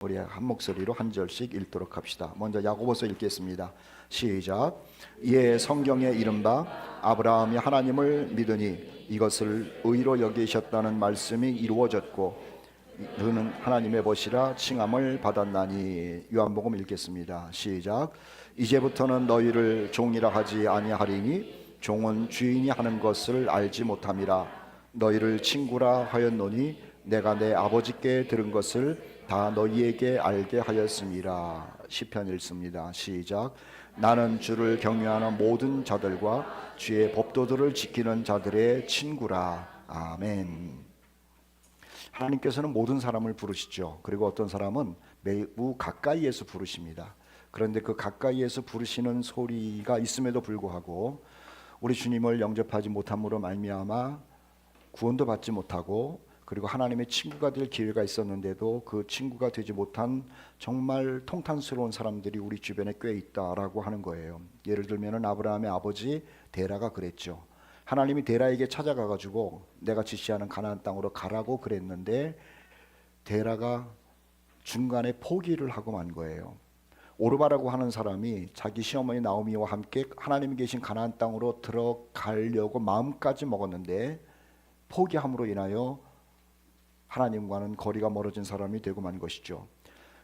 우리 한 목소리로 한 절씩 읽도록 합시다. 먼저 야고보서 읽겠습니다. 시작. 이에 성경에 이른바 아브라함이 하나님을 믿으니 이것을 의로 여기셨다는 말씀이 이루어졌고 그는 하나님의 벗이라 칭함을 받았나니. 요한복음 읽겠습니다. 시작. 이제부터는 너희를 종이라 하지 아니하리니 종은 주인이 하는 것을 알지 못함이라. 너희를 친구라 하였노니 내가 내 아버지께 들은 것을 다 너희에게 알게 하였습니다. 시편 읽습니다. 시작. 나는 주를 경외하는 모든 자들과 주의 법도들을 지키는 자들의 친구라. 아멘. 하나님께서는 모든 사람을 부르시죠. 그리고 어떤 사람은 매우 가까이에서 부르십니다. 그런데 그 가까이에서 부르시는 소리가 있음에도 불구하고 우리 주님을 영접하지 못함으로 말미암아 구원도 받지 못하고, 그리고 하나님의 친구가 될 기회가 있었는데도 그 친구가 되지 못한 정말 통탄스러운 사람들이 우리 주변에 꽤 있다라고 하는 거예요. 예를 들면 아브라함의 아버지 데라가 그랬죠. 하나님이 데라에게 찾아가 가지고 내가 지시하는 가나안 땅으로 가라고 그랬는데 데라가 중간에 포기를 하고 만 거예요. 오르바라고 하는 사람이 자기 시어머니 나오미와 함께 하나님이 계신 가나안 땅으로 들어가려고 마음까지 먹었는데 포기함으로 인하여 하나님과는 거리가 멀어진 사람이 되고 만 것이죠.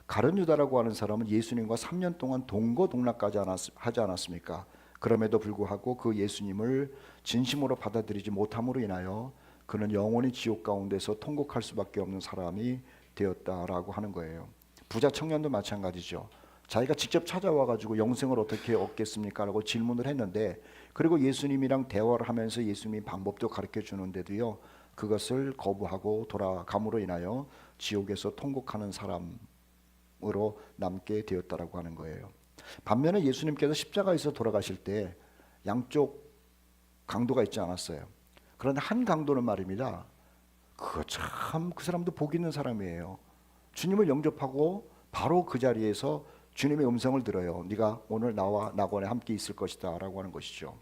가룟 유다라고 하는 사람은 예수님과 3년 동안 동거동락까지 하지 않았습니까? 그럼에도 불구하고 그 예수님을 진심으로 받아들이지 못함으로 인하여 그는 영원히 지옥 가운데서 통곡할 수밖에 없는 사람이 되었다라고 하는 거예요. 부자 청년도 마찬가지죠. 자기가 직접 찾아와 가지고 영생을 어떻게 얻겠습니까? 라고 질문을 했는데, 그리고 예수님이랑 대화를 하면서 예수님이 방법도 가르쳐 주는데도요, 그것을 거부하고 돌아감으로 인하여 지옥에서 통곡하는 사람으로 남게 되었다라고 하는 거예요. 반면에 예수님께서 십자가에서 돌아가실 때 양쪽 강도가 있지 않았어요. 그런데 한 강도는 말입니다. 그거 참 그 사람도 복 있는 사람이에요. 주님을 영접하고 바로 그 자리에서 주님의 음성을 들어요. 네가 오늘 나와 낙원에 함께 있을 것이다 라고 하는 것이죠.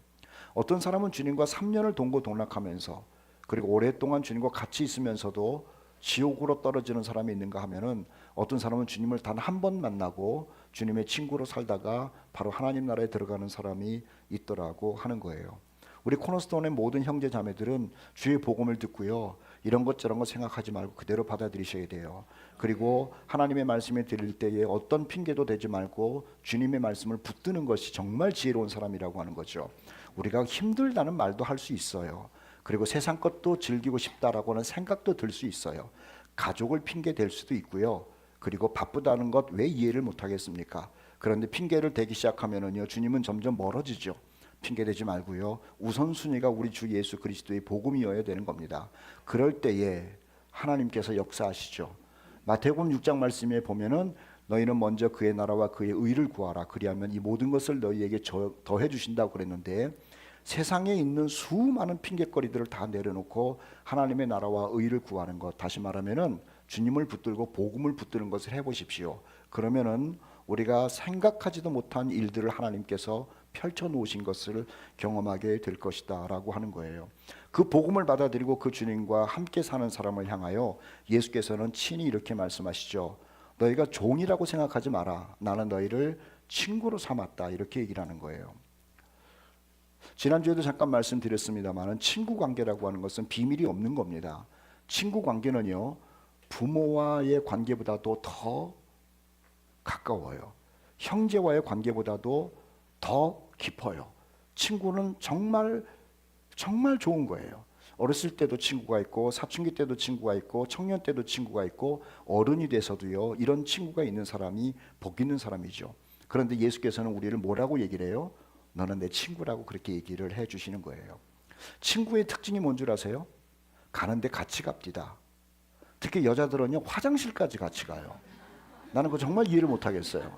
어떤 사람은 주님과 3년을 동거동락하면서 그리고 오랫동안 주님과 같이 있으면서도 지옥으로 떨어지는 사람이 있는가 하면은, 어떤 사람은 주님을 단 한 번 만나고 주님의 친구로 살다가 바로 하나님 나라에 들어가는 사람이 있더라고 하는 거예요. 우리 코너스톤의 모든 형제 자매들은 주의 복음을 듣고요, 이런 것 저런 것 생각하지 말고 그대로 받아들이셔야 돼요. 그리고 하나님의 말씀을 드릴 때에 어떤 핑계도 대지 말고 주님의 말씀을 붙드는 것이 정말 지혜로운 사람이라고 하는 거죠. 우리가 힘들다는 말도 할 수 있어요. 그리고 세상 것도 즐기고 싶다라고 하는 생각도 들 수 있어요. 가족을 핑계 댈 수도 있고요. 그리고 바쁘다는 것 왜 이해를 못 하겠습니까? 그런데 핑계를 대기 시작하면은요, 주님은 점점 멀어지죠. 핑계 대지 말고요, 우선순위가 우리 주 예수 그리스도의 복음이어야 되는 겁니다. 그럴 때에 하나님께서 역사하시죠. 마태복음 6장 말씀에 보면은 너희는 먼저 그의 나라와 그의 의를 구하라. 그리하면 이 모든 것을 너희에게 더해 주신다고 그랬는데, 세상에 있는 수많은 핑계거리들을 다 내려놓고 하나님의 나라와 의를 구하는 것, 다시 말하면은 주님을 붙들고 복음을 붙드는 것을 해보십시오. 그러면은 우리가 생각하지도 못한 일들을 하나님께서 펼쳐 놓으신 것을 경험하게 될 것이다 라고 하는 거예요. 그 복음을 받아들이고 그 주님과 함께 사는 사람을 향하여 예수께서는 친히 이렇게 말씀하시죠. 너희가 종이라고 생각하지 마라. 나는 너희를 친구로 삼았다. 이렇게 얘기를 하는 거예요. 지난주에도 잠깐 말씀드렸습니다만, 친구 관계라고 하는 것은 비밀이 없는 겁니다. 친구 관계는요, 부모와의 관계보다도 더 가까워요. 형제와의 관계보다도 더 깊어요. 친구는 정말 좋은 거예요. 어렸을 때도 친구가 있고, 사춘기 때도 친구가 있고, 청년 때도 친구가 있고, 어른이 돼서도요, 이런 친구가 있는 사람이 복 있는 사람이죠. 그런데 예수께서는 우리를 뭐라고 얘기를 해요? 너는 내 친구라고 그렇게 얘기를 해 주시는 거예요. 친구의 특징이 뭔 줄 아세요? 가는데 같이 갑니다. 특히 여자들은요, 화장실까지 같이 가요. 나는 그거 정말 이해를 못 하겠어요.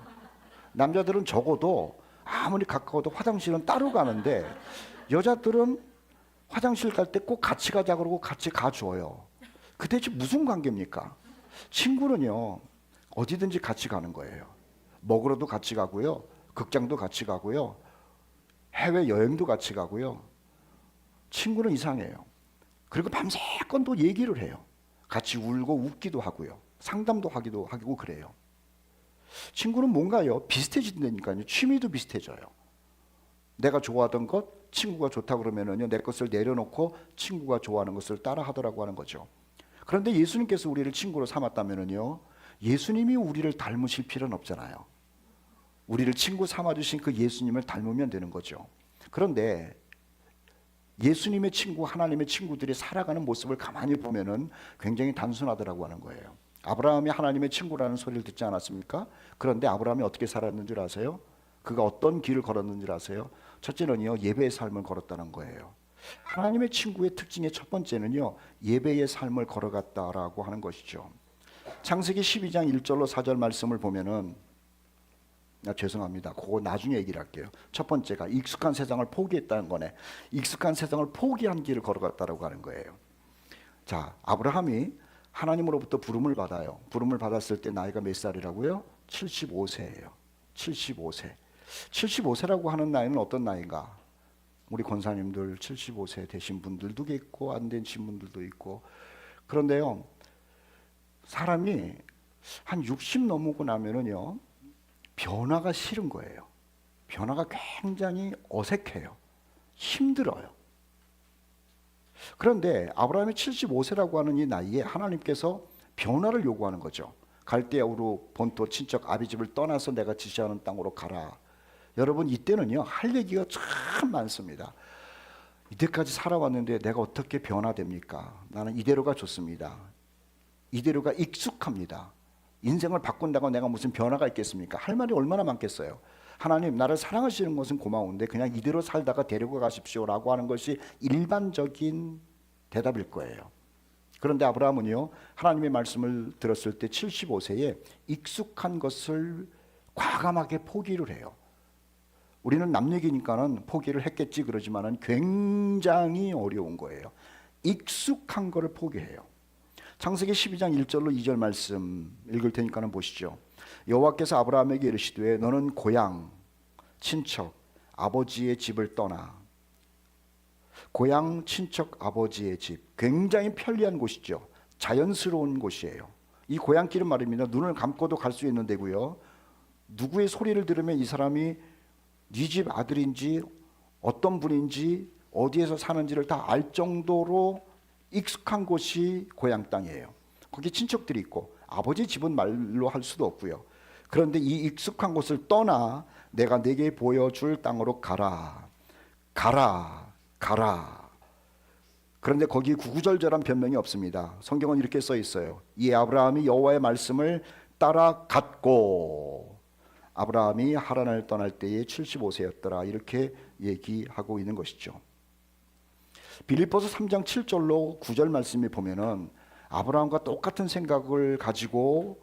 남자들은 적어도 아무리 가까워도 화장실은 따로 가는데, 여자들은 화장실 갈 때 꼭 같이 가자 그러고 같이 가줘요. 그 대체 무슨 관계입니까? 친구는요, 어디든지 같이 가는 거예요. 먹으러도 같이 가고요, 극장도 같이 가고요, 해외 여행도 같이 가고요. 친구는 이상해요. 그리고 밤새건 또 얘기를 해요. 같이 울고 웃기도 하고요, 상담도 하고 그래요. 친구는 뭔가요? 비슷해진다니까요. 취미도 비슷해져요. 내가 좋아하던 것, 친구가 좋다 그러면은요, 내 것을 내려놓고 친구가 좋아하는 것을 따라 하더라고 하는 거죠. 그런데 예수님께서 우리를 친구로 삼았다면은요, 예수님이 우리를 닮으실 필요는 없잖아요. 우리를 친구 삼아주신 그 예수님을 닮으면 되는 거죠. 그런데 예수님의 친구, 하나님의 친구들이 살아가는 모습을 가만히 보면은 굉장히 단순하더라고 하는 거예요. 아브라함이 하나님의 친구라는 소리를 듣지 않았습니까? 그런데 아브라함이 어떻게 살았는 줄 아세요? 그가 어떤 길을 걸었는 줄 아세요? 첫째는요, 예배의 삶을 걸었다는 거예요. 하나님의 친구의 특징의 첫 번째는요, 예배의 삶을 걸어갔다라고 하는 것이죠. 창세기 12장 1절로 4절 말씀을 보면은, 죄송합니다. 그거 나중에 얘기를 할게요. 첫 번째가 익숙한 세상을 포기했다는 거네. 익숙한 세상을 포기한 길을 걸어갔다라고 하는 거예요. 자, 아브라함이 하나님으로부터 부름을 받아요. 부름을 받았을 때 나이가 몇 살이라고요? 75세예요. 75세. 75세라고 하는 나이는 어떤 나이인가? 우리 권사님들 75세 되신 분들도 있고 안 되신 분들도 있고. 그런데요, 사람이 한 60 넘고 나면은요, 변화가 싫은 거예요. 변화가 굉장히 어색해요. 힘들어요. 그런데 아브라함이 75세라고 하는 이 나이에 하나님께서 변화를 요구하는 거죠. 갈대아우르 본토 친척 아비집을 떠나서 내가 지시하는 땅으로 가라. 여러분, 이때는요, 할 얘기가 참 많습니다. 이때까지 살아왔는데 내가 어떻게 변화됩니까? 나는 이대로가 좋습니다. 이대로가 익숙합니다. 인생을 바꾼다고 내가 무슨 변화가 있겠습니까? 할 말이 얼마나 많겠어요. 하나님, 나를 사랑하시는 것은 고마운데 그냥 이대로 살다가 데리고 가십시오라고 하는 것이 일반적인 대답일 거예요. 그런데 아브라함은요, 하나님의 말씀을 들었을 때 75세에 익숙한 것을 과감하게 포기를 해요. 우리는 남 얘기니까는 포기를 했겠지 그러지만은 굉장히 어려운 거예요. 익숙한 거를 포기해요. 창세기 12장 1절로 2절 말씀 읽을 테니까는 보시죠. 여호와께서 아브라함에게 이르시되 너는 고향, 친척, 아버지의 집을 떠나. 고향, 친척, 아버지의 집. 굉장히 편리한 곳이죠. 자연스러운 곳이에요. 이 고향길은 말입니다. 눈을 감고도 갈 수 있는 데고요. 누구의 소리를 들으면 이 사람이 네 집 아들인지 어떤 분인지 어디에서 사는지를 다 알 정도로 익숙한 곳이 고향 땅이에요. 거기 친척들이 있고 아버지 집은 말로 할 수도 없고요. 그런데 이 익숙한 곳을 떠나 내가 네게 보여줄 땅으로 가라. 가라. 가라. 그런데 거기 구구절절한 변명이 없습니다. 성경은 이렇게 써 있어요. 이 아브라함이 여호와의 말씀을 따라갔고 아브라함이 하란을 떠날 때에 75세였더라. 이렇게 얘기하고 있는 것이죠. 빌립보서 3장 7절로 9절 말씀에 보면은 아브라함과 똑같은 생각을 가지고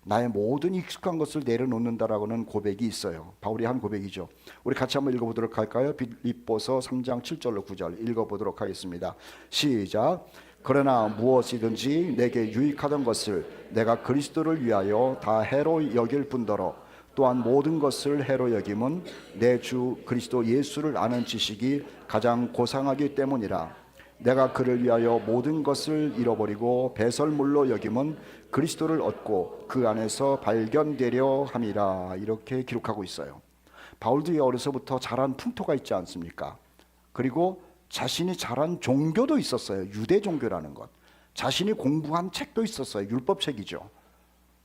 나의 모든 익숙한 것을 내려놓는다라고는 고백이 있어요. 바울이 한 고백이죠. 우리 같이 한번 읽어보도록 할까요? 빌립보서 3장 7절로 9절 읽어보도록 하겠습니다. 시작. 그러나 무엇이든지 내게 유익하던 것을 내가 그리스도를 위하여 다 해로 여길 뿐더러 또한 모든 것을 해로 여김은 내 주 그리스도 예수를 아는 지식이 가장 고상하기 때문이라. 내가 그를 위하여 모든 것을 잃어버리고 배설물로 여김은 그리스도를 얻고 그 안에서 발견되려 함이라. 이렇게 기록하고 있어요. 바울도 어려서부터 자란 풍토가 있지 않습니까? 그리고 자신이 자란 종교도 있었어요. 유대 종교라는 것. 자신이 공부한 책도 있었어요. 율법책이죠.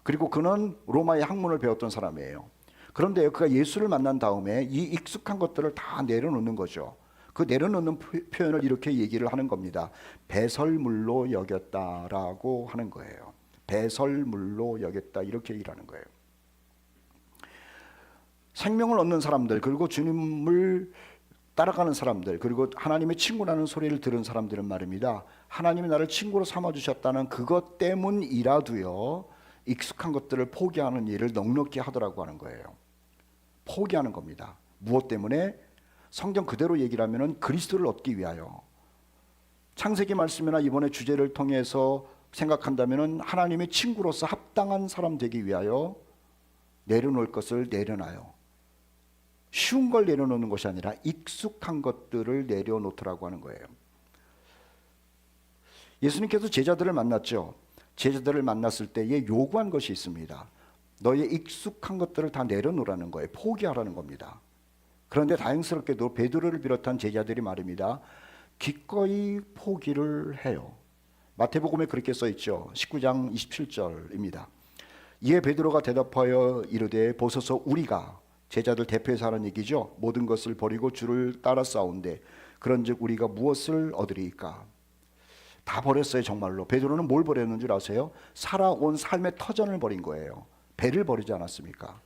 그리고 그는 로마의 학문을 배웠던 사람이에요. 그런데 그가 예수를 만난 다음에 이 익숙한 것들을 다 내려놓는 거죠. 그 내려놓는 표현을 이렇게 얘기를 하는 겁니다. 배설물로 여겼다라고 하는 거예요. 배설물로 여겼다 이렇게 얘기를 하는 거예요. 생명을 얻는 사람들, 그리고 주님을 따라가는 사람들, 그리고 하나님의 친구라는 소리를 들은 사람들은 말입니다. 하나님이 나를 친구로 삼아주셨다는 그것 때문이라도요, 익숙한 것들을 포기하는 일을 넉넉히 하더라고 하는 거예요. 포기하는 겁니다. 무엇 때문에? 성경 그대로 얘기를 하면은 그리스도를 얻기 위하여. 창세기 말씀이나 이번에 주제를 통해서 생각한다면은 하나님의 친구로서 합당한 사람 되기 위하여 내려놓을 것을 내려놔요. 쉬운 걸 내려놓는 것이 아니라 익숙한 것들을 내려놓더라고 하는 거예요. 예수님께서 제자들을 만났죠. 제자들을 만났을 때에 요구한 것이 있습니다. 너의 익숙한 것들을 다 내려놓으라는 거예요. 포기하라는 겁니다. 그런데 다행스럽게도 베드로를 비롯한 제자들이 말입니다. 기꺼이 포기를 해요. 마태복음에 그렇게 써 있죠. 19장 27절입니다. 이에 베드로가 대답하여 이르되 보소서 우리가, 제자들 대표에서 하는 얘기죠. 모든 것을 버리고 주를 따라 싸운데 그런즉 우리가 무엇을 얻으리이까? 다 버렸어요. 정말로. 베드로는 뭘 버렸는 줄 아세요? 살아온 삶의 터전을 버린 거예요. 배를 버리지 않았습니까?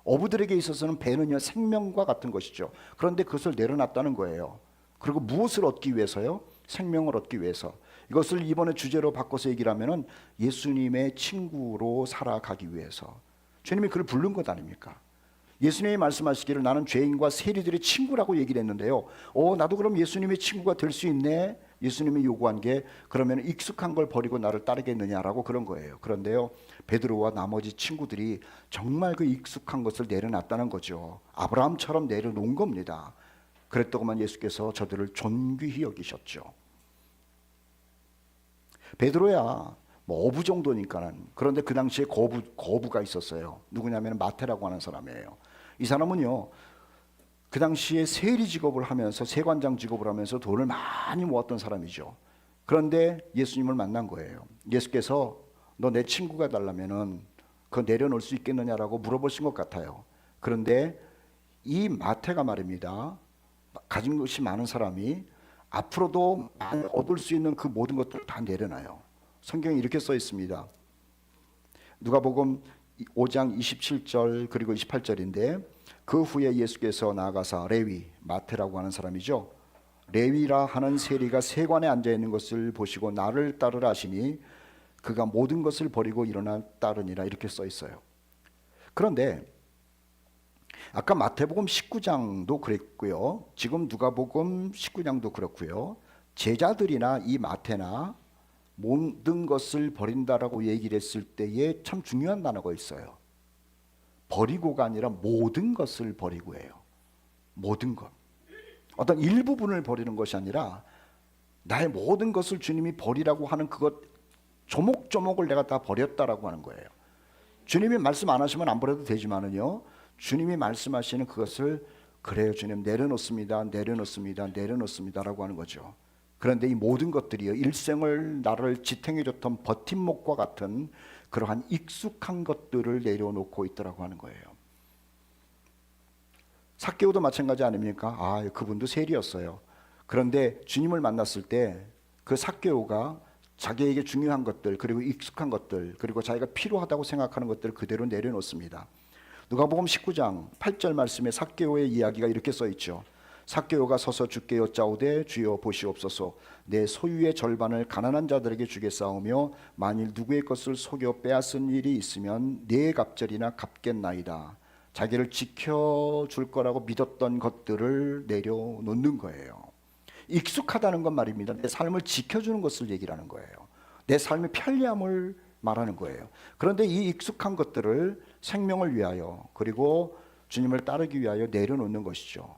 어부들에게 있어서는 배는요 생명과 같은 것이죠. 그런데 그것을 내려놨다는 거예요. 그리고 무엇을 얻기 위해서요? 생명을 얻기 위해서. 이것을 이번에 주제로 바꿔서 얘기를 하면은 예수님의 친구로 살아가기 위해서. 주님이 그를 부른 것 아닙니까? 예수님이 말씀하시기를 나는 죄인과 세리들의 친구라고 얘기를 했는데요. 나도 그럼 예수님의 친구가 될 수 있네. 예수님이 요구한 게 그러면 익숙한 걸 버리고 나를 따르겠느냐라고 그런 거예요. 그런데요, 베드로와 나머지 친구들이 정말 그 익숙한 것을 내려놨다는 거죠. 아브라함처럼 내려놓은 겁니다. 그랬더구만 예수께서 저들을 존귀히 여기셨죠. 베드로야 뭐 어부 정도니까는. 그런데 그 당시에 거부가 있었어요. 누구냐면 마태라고 하는 사람이에요. 이 사람은요 그 당시에 세리 직업을 하면서 세관장 직업을 하면서 돈을 많이 모았던 사람이죠. 그런데 예수님을 만난 거예요. 예수께서 너 내 친구가 달라면은 그거 내려놓을 수 있겠느냐라고 물어보신 것 같아요. 그런데 이 마태가 말입니다. 가진 것이 많은 사람이 앞으로도 얻을 수 있는 그 모든 것들을 다 내려놔요. 성경에 이렇게 써 있습니다. 누가복음 5장 27절 그리고 28절인데 그 후에 예수께서 나아가사 레위, 마태라고 하는 사람이죠. 레위라 하는 세리가 세관에 앉아 있는 것을 보시고 나를 따르라 하시니 그가 모든 것을 버리고 일어나 따르니라 이렇게 써 있어요. 그런데 아까 마태복음 19장도 그랬고요. 지금 누가복음 19장도 그렇고요. 제자들이나 이 마태나 모든 것을 버린다라고 얘기를 했을 때에 참 중요한 단어가 있어요. 버리고가 아니라 모든 것을 버리고예요. 모든 것. 어떤 일부분을 버리는 것이 아니라 나의 모든 것을 주님이 버리라고 하는 그것 조목조목을 내가 다 버렸다라고 하는 거예요. 주님이 말씀 안 하시면 안 버려도 되지만은요. 주님이 말씀하시는 그것을 그래요 주님 내려놓습니다. 내려놓습니다. 내려놓습니다라고 하는 거죠. 그런데 이 모든 것들이요 일생을 나를 지탱해 줬던 버팀목과 같은 그러한 익숙한 것들을 내려놓고 있더라고 하는 거예요. 삭개오도 마찬가지 아닙니까? 그분도 세리였어요. 그런데 주님을 만났을 때 그 삭개오가 자기에게 중요한 것들 그리고 익숙한 것들 그리고 자기가 필요하다고 생각하는 것들을 그대로 내려놓습니다. 누가복음 19장 8절 말씀에 삭개오의 이야기가 이렇게 써 있죠. 삭개오가 서서 주께 여짜오되 주여 보시옵소서 내 소유의 절반을 가난한 자들에게 주겠사오며 만일 누구의 것을 속여 빼앗은 일이 있으면 네 갑절이나 갚겠나이다. 자기를 지켜줄 거라고 믿었던 것들을 내려놓는 거예요. 익숙하다는 건 말입니다. 내 삶을 지켜주는 것을 얘기를 하는 거예요. 내 삶의 편리함을 말하는 거예요. 그런데 이 익숙한 것들을 생명을 위하여 그리고 주님을 따르기 위하여 내려놓는 것이죠.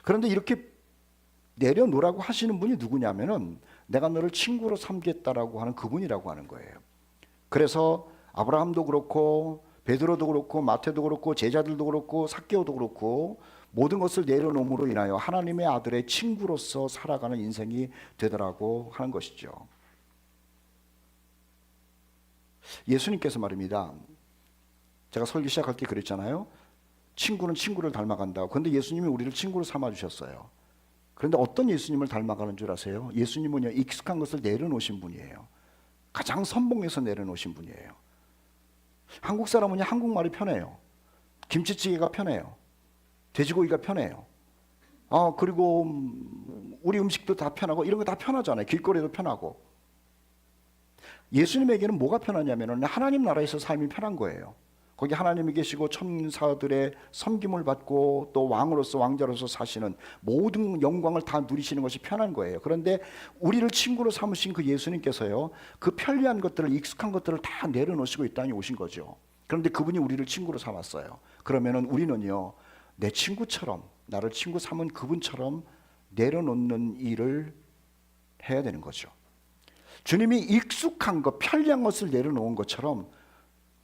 그런데 이렇게 내려놓으라고 하시는 분이 누구냐면은 내가 너를 친구로 삼겠다라고 하는 그분이라고 하는 거예요. 그래서 아브라함도 그렇고 베드로도 그렇고 마태도 그렇고 제자들도 그렇고 삭개오도 그렇고 모든 것을 내려놓음으로 인하여 하나님의 아들의 친구로서 살아가는 인생이 되더라고 하는 것이죠. 예수님께서 말입니다. 제가 설교 시작할 때 그랬잖아요. 친구는 친구를 닮아간다고. 그런데 예수님이 우리를 친구로 삼아주셨어요. 그런데 어떤 예수님을 닮아가는 줄 아세요? 예수님은요 익숙한 것을 내려놓으신 분이에요. 가장 선봉에서 내려놓으신 분이에요. 한국 사람은요 한국말이 편해요. 김치찌개가 편해요. 돼지고기가 편해요. 그리고 우리 음식도 다 편하고 이런 거 다 편하잖아요. 길거리도 편하고. 예수님에게는 뭐가 편하냐면 하나님 나라에서 삶이 편한 거예요. 거기 하나님이 계시고 천사들의 섬김을 받고 또 왕으로서 왕자로서 사시는 모든 영광을 다 누리시는 것이 편한 거예요. 그런데 우리를 친구로 삼으신 그 예수님께서요 그 편리한 것들을 익숙한 것들을 다 내려놓으시고 이 땅에 오신 거죠. 그런데 그분이 우리를 친구로 삼았어요. 그러면은 우리는요 내 친구처럼 나를 친구 삼은 그분처럼 내려놓는 일을 해야 되는 거죠. 주님이 익숙한 것 편리한 것을 내려놓은 것처럼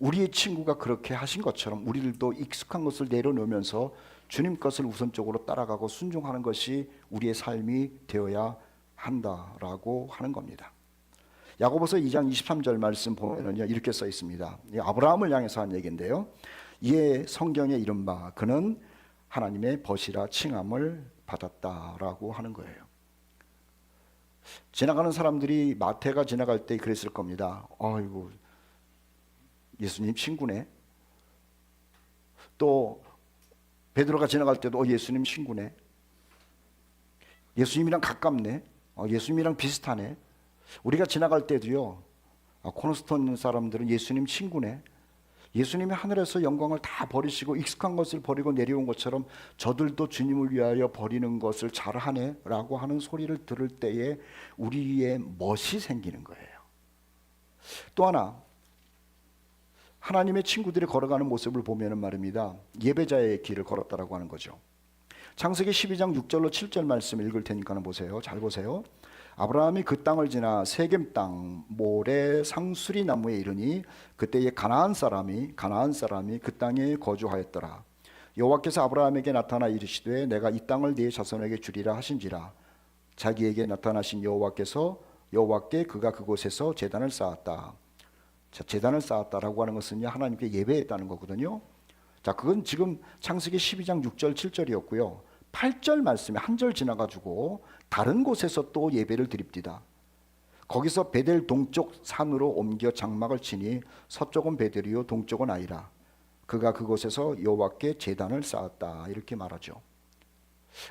우리의 친구가 그렇게 하신 것처럼 우리들도 익숙한 것을 내려놓으면서 주님 것을 우선적으로 따라가고 순종하는 것이 우리의 삶이 되어야 한다라고 하는 겁니다. 야고보서 2장 23절 말씀 보면은요, 이렇게 써 있습니다. 아브라함을 향해서 한 얘기인데요. 이에 성경에 이른 바 그는 하나님의 벗이라 칭함을 받았다라고 하는 거예요. 지나가는 사람들이 마태가 지나갈 때 그랬을 겁니다. 아이고, 예수님 친구네. 또 베드로가 지나갈 때도 예수님 친구네. 예수님이랑 가깝네. 예수님이랑 비슷하네. 우리가 지나갈 때도요, 코너스톤 사람들은 예수님 친구네. 예수님이 하늘에서 영광을 다 버리시고 익숙한 것을 버리고 내려온 것처럼 저들도 주님을 위하여 버리는 것을 잘하네 라고 하는 소리를 들을 때에 우리의 멋이 생기는 거예요. 또 하나, 하나님의 친구들이 걸어가는 모습을 보면 말입니다, 예배자의 길을 걸었다라고 하는 거죠. 창세기 12장 6절로 7절 말씀 읽을 테니까 보세요. 잘 보세요. 아브라함이 그 땅을 지나 세겜 땅 모레 상수리 나무에 이르니 그때에 가나안 사람이 그 땅에 거주하였더라. 여호와께서 아브라함에게 나타나 이르시되 내가 이 땅을 네 자손에게 주리라 하신지라. 자기에게 나타나신 여호와께 그가 그곳에서 제단을 쌓았다. 자, 제단을 쌓았다라고 하는 것은 하나님께 예배했다는 거거든요. 자, 그건 지금 창세기 12장 6절 7절이었고요. 8절 말씀에 한 절 지나가지고 다른 곳에서 또 예배를 드립디다. 거기서 베델 동쪽 산으로 옮겨 장막을 치니 서쪽은 베델이요 동쪽은 아이라. 그가 그곳에서 여호와께 제단을 쌓았다. 이렇게 말하죠.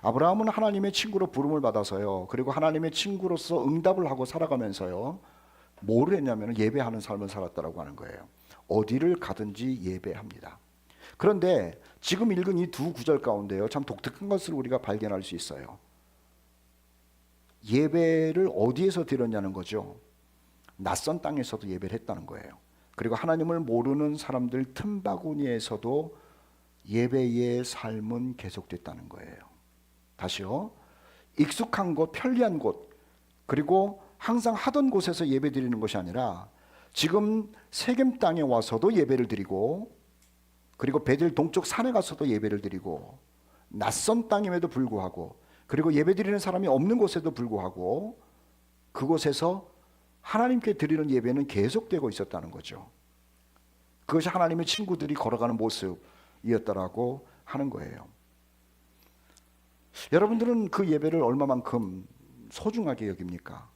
아브라함은 하나님의 친구로 부름을 받아서요, 그리고 하나님의 친구로서 응답을 하고 살아가면서요, 뭐를 했냐면 예배하는 삶을 살았다라고 하는 거예요. 어디를 가든지 예배합니다. 그런데 지금 읽은 이 두 구절 가운데요, 참 독특한 것을 우리가 발견할 수 있어요. 예배를 어디에서 드렸냐는 거죠. 낯선 땅에서도 예배를 했다는 거예요. 그리고 하나님을 모르는 사람들 틈바구니에서도 예배의 삶은 계속됐다는 거예요. 다시요. 익숙한 곳, 편리한 곳, 그리고 항상 하던 곳에서 예배 드리는 것이 아니라 지금 세겜 땅에 와서도 예배를 드리고, 그리고 베델 동쪽 산에 가서도 예배를 드리고, 낯선 땅임에도 불구하고, 그리고 예배 드리는 사람이 없는 곳에도 불구하고 그곳에서 하나님께 드리는 예배는 계속되고 있었다는 거죠. 그것이 하나님의 친구들이 걸어가는 모습이었다라고 하는 거예요. 여러분들은 그 예배를 얼마만큼 소중하게 여깁니까?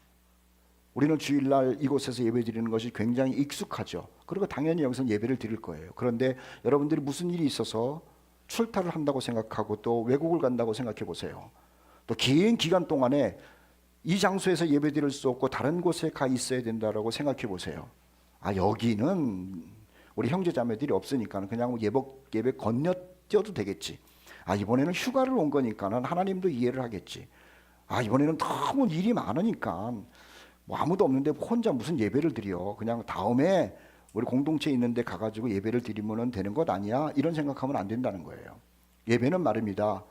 우리는 주일날 이곳에서 예배 드리는 것이 굉장히 익숙하죠. 그리고 당연히 여기서 예배를 드릴 거예요. 그런데 여러분들이 무슨 일이 있어서 출타를 한다고 생각하고 또 외국을 간다고 생각해 보세요. 또 긴 기간 동안에 이 장소에서 예배 드릴 수 없고 다른 곳에 가 있어야 된다라고 생각해 보세요. 여기는 우리 형제 자매들이 없으니까 그냥 예배 건너뛰어도 되겠지. 이번에는 휴가를 온 거니까 하나님도 이해를 하겠지. 이번에는 너무 일이 많으니까 아무도 없는데 혼자 무슨 예배를 드려. 그냥 다음에 우리 공동체에 있는데 가가지고 예배를 드리면 되는 것 아니야? 이런 생각하면 안 된다는 거예요. 예배는 말입니다,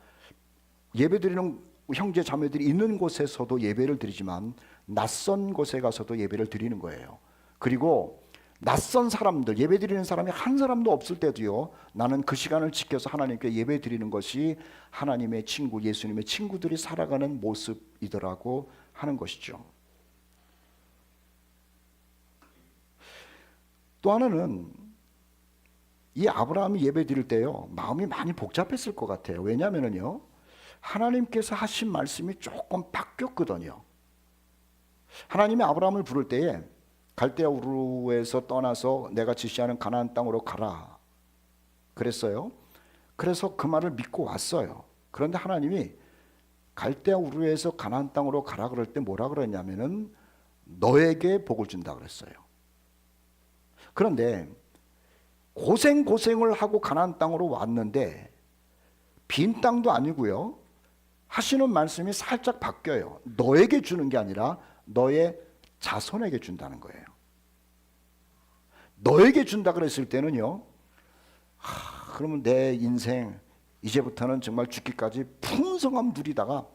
예배 드리는 형제 자매들이 있는 곳에서도 예배를 드리지만 낯선 곳에 가서도 예배를 드리는 거예요. 그리고 낯선 사람들, 예배 드리는 사람이 한 사람도 없을 때도요, 나는 그 시간을 지켜서 하나님께 예배 드리는 것이 하나님의 친구, 예수님의 친구들이 살아가는 모습이더라고 하는 것이죠. 또 하나는 이 아브라함이 예배 드릴 때요, 마음이 많이 복잡했을 것 같아요. 왜냐하면요, 하나님께서 하신 말씀이 조금 바뀌었거든요. 하나님이 아브라함을 부를 때에 갈대아 우르에서 떠나서 내가 지시하는 가나안 땅으로 가라 그랬어요. 그래서 그 말을 믿고 왔어요. 그런데 하나님이 갈대아 우르에서 가나안 땅으로 가라 그럴 때 뭐라 그랬냐면은 너에게 복을 준다 그랬어요. 그런데 고생을 하고 가나안 땅으로 왔는데 빈 땅도 아니고요, 하시는 말씀이 살짝 바뀌어요. 너에게 주는 게 아니라 너의 자손에게 준다는 거예요. 너에게 준다 그랬을 때는요, 그러면 내 인생 이제부터는 정말 죽기까지 풍성함 누리다가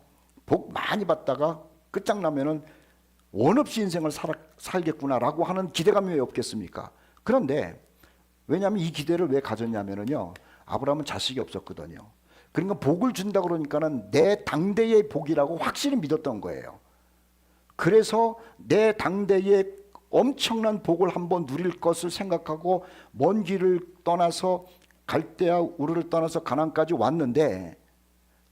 복 많이 받다가 끝장나면은 원 없이 인생을 살겠구나라고 하는 기대감이 왜 없겠습니까? 그런데 왜냐하면 이 기대를 왜 가졌냐면요, 아브라함은 자식이 없었거든요. 그러니까 복을 준다 그러니까는 내 당대의 복이라고 확실히 믿었던 거예요. 그래서 내 당대의 엄청난 복을 한번 누릴 것을 생각하고 먼 길을 떠나서 갈대아 우르를 떠나서 가나안까지 왔는데,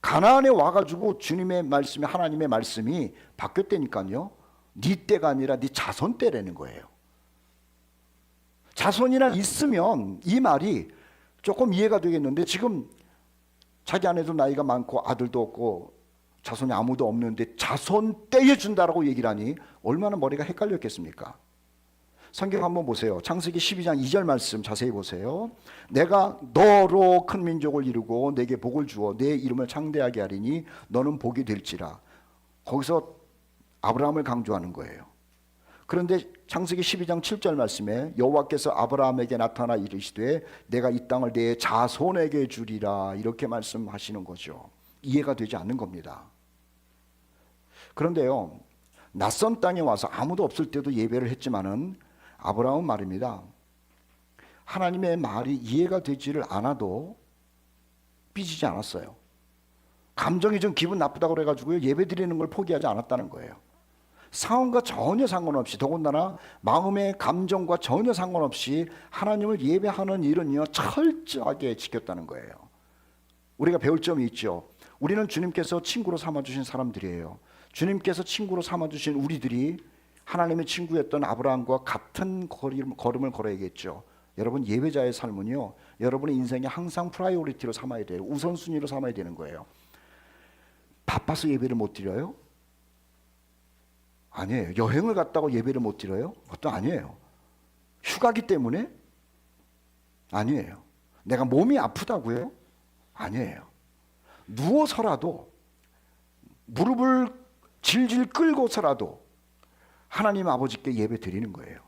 가나안에 와가지고 주님의 말씀이, 하나님의 말씀이 바뀌었다니까요. 네 때가 아니라 네 자손 때라는 거예요. 자손이나 있으면 이 말이 조금 이해가 되겠는데, 지금 자기 아내도 나이가 많고 아들도 없고 자손이 아무도 없는데 자손 때에 준다라고 얘기를 하니 얼마나 머리가 헷갈렸겠습니까? 성경 한번 보세요. 창세기 12장 2절 말씀 자세히 보세요. 내가 너로 큰 민족을 이루고 내게 복을 주어 내 이름을 창대하게 하리니 너는 복이 될지라. 거기서 아브라함을 강조하는 거예요. 그런데 창세기 12장 7절 말씀에 여호와께서 아브라함에게 나타나 이르시되 내가 이 땅을 내 자손에게 주리라, 이렇게 말씀하시는 거죠. 이해가 되지 않는 겁니다. 그런데요, 낯선 땅에 와서 아무도 없을 때도 예배를 했지만은 아브라함은 말입니다, 하나님의 말이 이해가 되지를 않아도 삐지지 않았어요. 감정이 좀 기분 나쁘다고 그래가지고요, 예배 드리는 걸 포기하지 않았다는 거예요. 상황과 전혀 상관없이, 더군다나 마음의 감정과 전혀 상관없이 하나님을 예배하는 일은요 철저하게 지켰다는 거예요. 우리가 배울 점이 있죠. 우리는 주님께서 친구로 삼아주신 사람들이에요. 주님께서 친구로 삼아주신 우리들이 하나님의 친구였던 아브라함과 같은 걸음을 걸어야겠죠. 여러분, 예배자의 삶은요, 여러분의 인생에 항상 프라이오리티로 삼아야 돼요. 우선순위로 삼아야 되는 거예요. 바빠서 예배를 못 드려요? 아니에요. 여행을 갔다고 예배를 못 드려요? 그것도 아니에요. 휴가기 때문에? 아니에요. 내가 몸이 아프다고요? 아니에요. 누워서라도, 무릎을 질질 끌고서라도 하나님 아버지께 예배 드리는 거예요.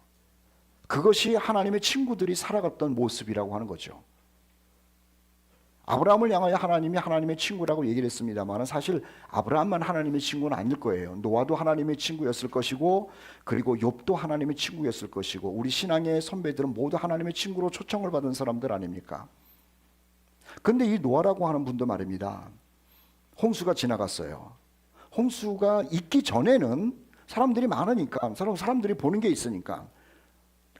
그것이 하나님의 친구들이 살아갔던 모습이라고 하는 거죠. 아브라함을 향하여 하나님이 하나님의 친구라고 얘기를 했습니다만, 사실 아브라함만 하나님의 친구는 아닐 거예요. 노아도 하나님의 친구였을 것이고, 그리고 욥도 하나님의 친구였을 것이고, 우리 신앙의 선배들은 모두 하나님의 친구로 초청을 받은 사람들 아닙니까? 근데 이 노아라고 하는 분도 말입니다, 홍수가 지나갔어요. 홍수가 있기 전에는 사람들이 많으니까, 사람들이 보는 게 있으니까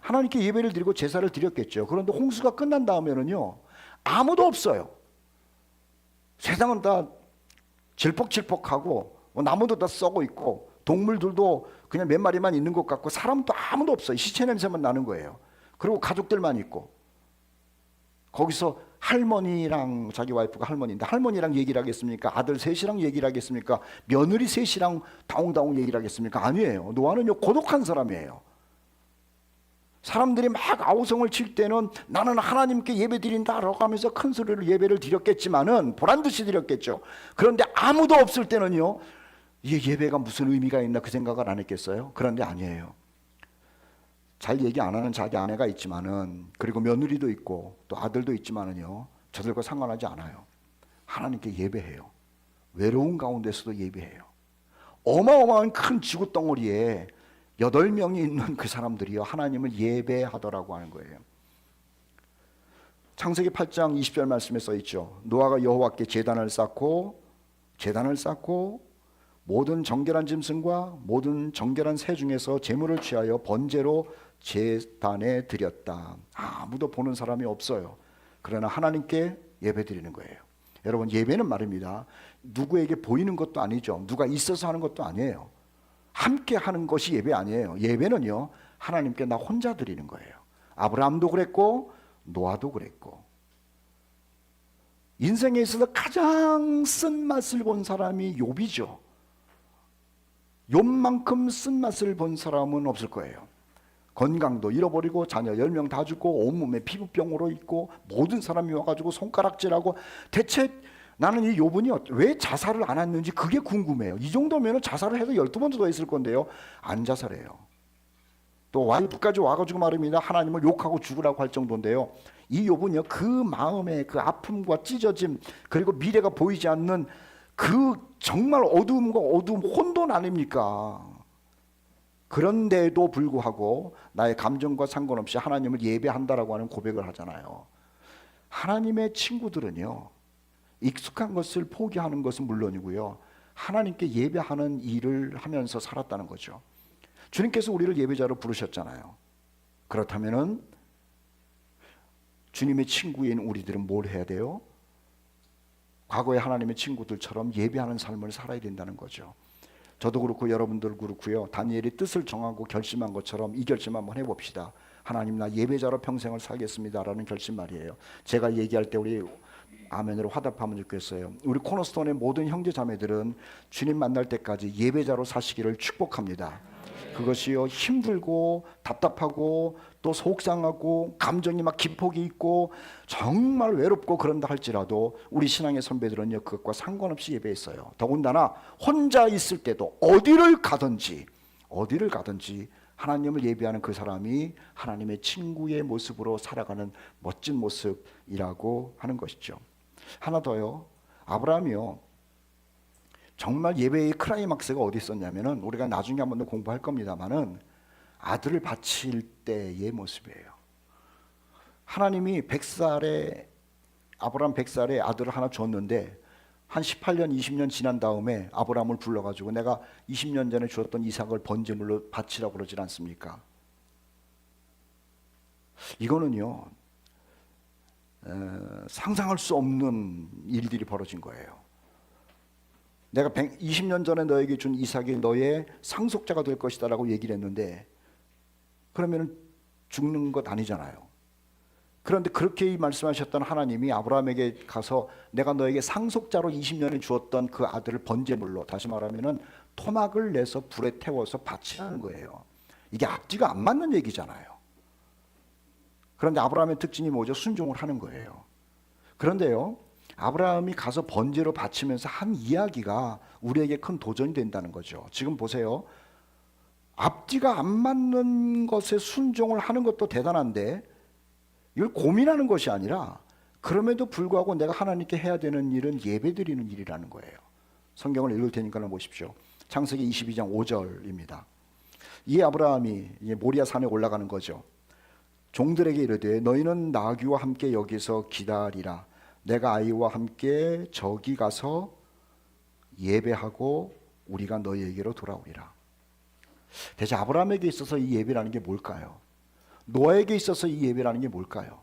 하나님께 예배를 드리고 제사를 드렸겠죠. 그런데 홍수가 끝난 다음에는요, 아무도 없어요. 세상은 다 질퍽질퍽하고 나무도 다 썩어 있고 동물들도 그냥 몇 마리만 있는 것 같고 사람도 아무도 없어요. 시체 냄새만 나는 거예요. 그리고 가족들만 있고, 거기서 할머니랑, 자기 와이프가 할머니인데 할머니랑 얘기를 하겠습니까? 아들 셋이랑 얘기를 하겠습니까? 며느리 셋이랑 다웅다웅 얘기를 하겠습니까? 아니에요. 노아는요 고독한 사람이에요. 사람들이 막 아우성을 칠 때는 나는 하나님께 예배 드린다라고 하면서 큰 소리로 예배를 드렸겠지만은, 보란듯이 드렸겠죠. 그런데 아무도 없을 때는요, 이 예배가 무슨 의미가 있나 그 생각을 안 했겠어요? 그런데 아니에요. 잘 얘기 안 하는 자기 아내가 있지만은, 그리고 며느리도 있고 또 아들도 있지만은요, 저들과 상관하지 않아요. 하나님께 예배해요. 외로운 가운데서도 예배해요. 어마어마한 큰 지구 덩어리에 8명이 있는 그 사람들이요, 하나님을 예배하더라고 하는 거예요. 창세기 8장 20절 말씀에 써 있죠. 노아가 여호와께 제단을 쌓고 모든 정결한 짐승과 모든 정결한 새 중에서 제물을 취하여 번제로 제단에 드렸다. 아무도 보는 사람이 없어요. 그러나 하나님께 예배 드리는 거예요. 여러분, 예배는 말입니다, 누구에게 보이는 것도 아니죠. 누가 있어서 하는 것도 아니에요. 함께 하는 것이 예배 아니에요. 예배는요, 하나님께 나 혼자 드리는 거예요. 아브라함도 그랬고 노아도 그랬고, 인생에 있어서 가장 쓴맛을 본 사람이 욥이죠. 욥만큼 쓴맛을 본 사람은 없을 거예요. 건강도 잃어버리고 자녀 10명 다 죽고 온몸에 피부병으로 있고 모든 사람이 와가지고 손가락질하고, 대체 나는 이 욥은요 왜 자살을 안 했는지 그게 궁금해요. 이 정도면 자살을 해서 12번도 더 했을 건데요, 안 자살해요. 또 와이프까지 와가지고 말입니다, 하나님을 욕하고 죽으라고 할 정도인데요, 이 욥은요 그 마음의 그 아픔과 찢어짐, 그리고 미래가 보이지 않는 그 정말 어두움과 어두움, 혼돈 아닙니까? 그런데도 불구하고 나의 감정과 상관없이 하나님을 예배한다라고 하는 고백을 하잖아요. 하나님의 친구들은요, 익숙한 것을 포기하는 것은 물론이고요, 하나님께 예배하는 일을 하면서 살았다는 거죠. 주님께서 우리를 예배자로 부르셨잖아요. 그렇다면은 주님의 친구인 우리들은 뭘 해야 돼요? 과거의 하나님의 친구들처럼 예배하는 삶을 살아야 된다는 거죠. 저도 그렇고 여러분들 그렇고요, 다니엘이 뜻을 정하고 결심한 것처럼 이 결심 한번 해봅시다. 하나님, 나 예배자로 평생을 살겠습니다 라는 결심 말이에요. 제가 얘기할 때 우리 아멘으로 화답하면 좋겠어요. 우리 코너스톤의 모든 형제 자매들은 주님 만날 때까지 예배자로 사시기를 축복합니다. 그것이요, 힘들고 답답하고 또 속상하고 감정이 막 기폭이 있고 정말 외롭고 그런다 할지라도 우리 신앙의 선배들은요, 그것과 상관없이 예배했어요. 더군다나 혼자 있을 때도 어디를 가든지 하나님을 예배하는 그 사람이 하나님의 친구의 모습으로 살아가는 멋진 모습이라고 하는 것이죠. 하나 더요, 아브라함이요, 정말 예배의 크라이막스가 어디 있었냐면은, 우리가 나중에 한번 더 공부할 겁니다만은 아들을 바칠 때의 모습이에요. 하나님이 아브라함 100살에 아들을 하나 줬는데 한 18년 20년 지난 다음에 아브라함을 불러가지고 내가 20년 전에 주었던 이삭을 번제물로 바치라고 그러지 않습니까? 이거는요, 상상할 수 없는 일들이 벌어진 거예요. 내가 20년 전에 너에게 준 이삭이 너의 상속자가 될 것이다 라고 얘기를 했는데, 그러면 죽는 것 아니잖아요. 그런데 그렇게 말씀하셨던 하나님이 아브라함에게 가서 내가 너에게 상속자로 20년에 주었던 그 아들을 번제물로, 다시 말하면 토막을 내서 불에 태워서 바치라는 거예요. 이게 앞뒤가 안 맞는 얘기잖아요. 그런데 아브라함의 특징이 뭐죠? 순종을 하는 거예요. 그런데요, 아브라함이 가서 번제로 바치면서 한 이야기가 우리에게 큰 도전이 된다는 거죠. 지금 보세요. 앞뒤가 안 맞는 것에 순종을 하는 것도 대단한데, 이걸 고민하는 것이 아니라 그럼에도 불구하고 내가 하나님께 해야 되는 일은 예배드리는 일이라는 거예요. 성경을 읽을 테니까 보십시오. 창세기 22장 5절입니다. 이 아브라함이 이제 모리아 산에 올라가는 거죠. 종들에게 이르되 너희는 나귀와 함께 여기서 기다리라. 내가 아이와 함께 저기 가서 예배하고 우리가 너희에게로 돌아오리라. 대체 아브라함에게 있어서 이 예배라는 게 뭘까요? 노아에게 있어서 이 예배라는 게 뭘까요?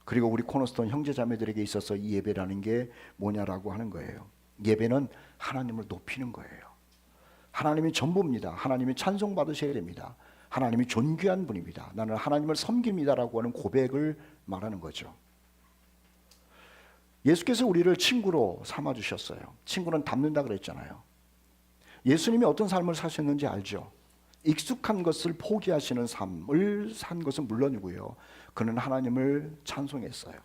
그리고 우리 코너스톤 형제자매들에게 있어서 이 예배라는 게 뭐냐라고 하는 거예요. 예배는 하나님을 높이는 거예요. 하나님이 전부입니다. 하나님이 찬송받으셔야 됩니다. 하나님이 존귀한 분입니다. 나는 하나님을 섬깁니다라고 하는 고백을 말하는 거죠. 예수께서 우리를 친구로 삼아주셨어요. 친구는 닮는다 그랬잖아요. 예수님이 어떤 삶을 사셨는지 알죠? 익숙한 것을 포기하시는 삶을 산 것은 물론이고요, 그는 하나님을 찬송했어요.